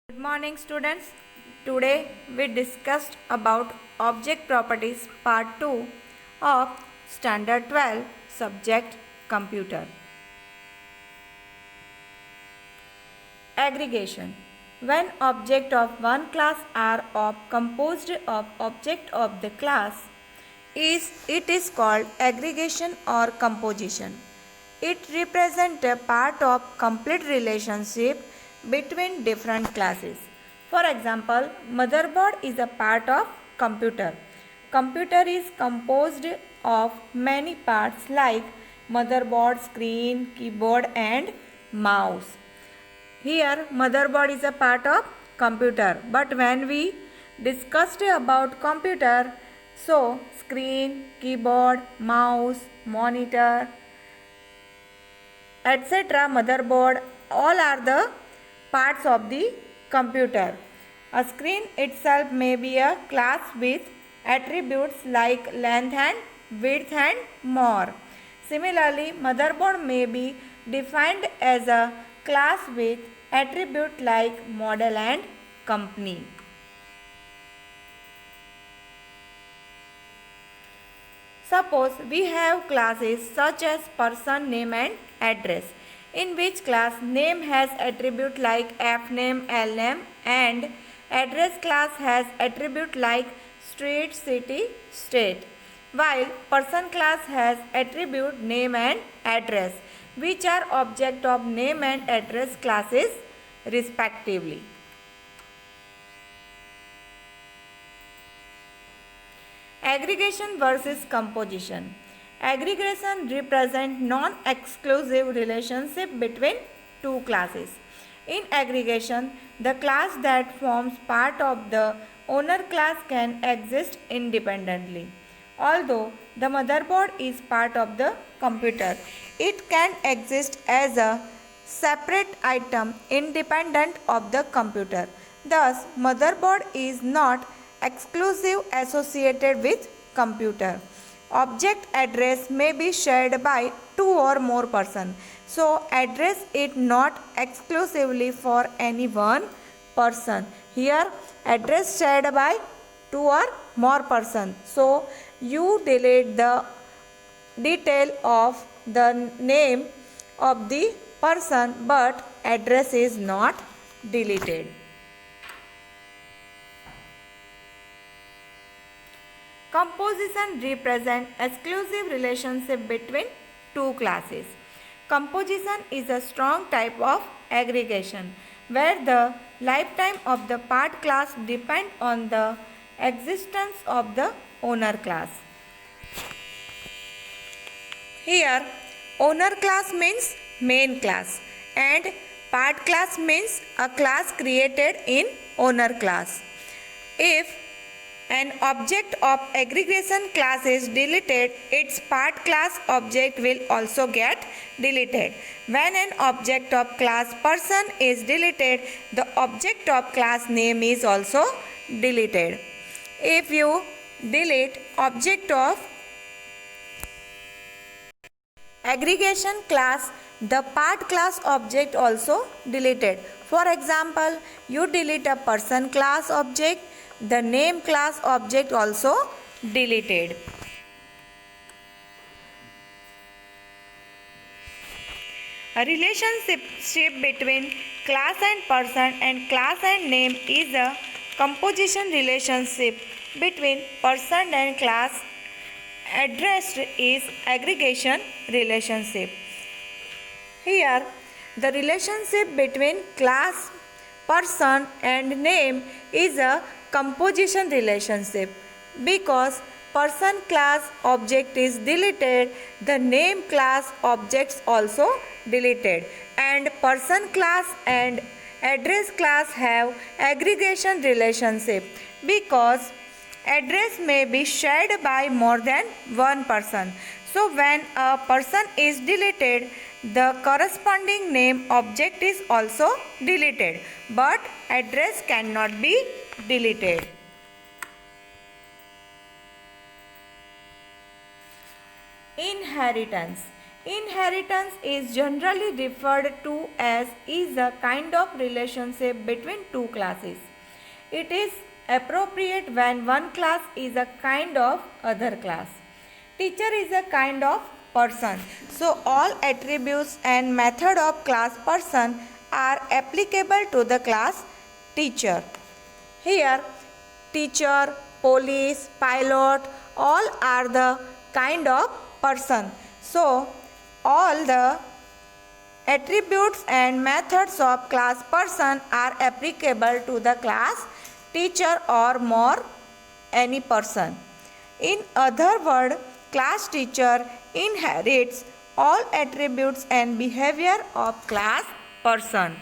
Good morning students. Today we discussed about object properties part 2 of standard 12 subject computer. Aggregation. When object of one class are composed of object of the class, it is called aggregation or composition. It represents a part of complete relationship between different classes. For example, motherboard is a part of computer. Computer is composed of many parts like motherboard, screen, keyboard and mouse. Here motherboard is a part of computer, but when we discussed about computer, so screen, keyboard, mouse, monitor, etc., motherboard, all are the parts of the computer. A screen itself may be a class with attributes like length and width and more. Similarly, motherboard may be defined as a class with attribute like model and company. Suppose we have classes such as person, name and address, in which class name has attribute like fname, lname and address class has attribute like street, city, state, while person class has attribute name and address, which are object of name and address classes respectively. Aggregation versus composition. Aggregation represents non-exclusive relationship between two classes. In aggregation, the class that forms part of the owner class can exist independently. Although the motherboard is part of the computer, it can exist as a separate item independent of the computer. Thus, motherboard is not exclusive associated with computer. Object address may be shared by two or more persons. So address it not exclusively for any one person. Here address shared by two or more persons. So you delete the detail of the name of the person, but address is not deleted. Composition represents exclusive relationship between two classes. Composition is a strong type of aggregation where the lifetime of the part class depends on the existence of the owner class. Here owner class means main class and part class means a class created in owner class. If an object of aggregation class is deleted, its part class object will also get deleted. When an object of class person is deleted, the object of class name is also deleted. If you delete object of aggregation class, the part class object also deleted. For example, you delete a person class object, the name class object also deleted. A relationship between class and person and class and name is a composition relationship between person and class. Addressed is aggregation relationship. Here the relationship between class, person and name is a composition relationship. Because person class object is deleted, the name class objects also deleted, and person class and address class have aggregation relationship because address may be shared by more than one person. So when a person is deleted, the corresponding name object is also deleted, but address cannot be deleted. Inheritance. Inheritance is generally referred to as is a kind of relationship between two classes. It is appropriate when one class is a kind of other class. Teacher is a kind of person. So all attributes and method of class person are applicable to the class teacher. Here teacher, police, pilot all are the kind of person. So all the attributes and methods of class person are applicable to the class teacher or more any person. In other words, class teacher inherits all attributes and behavior of class person.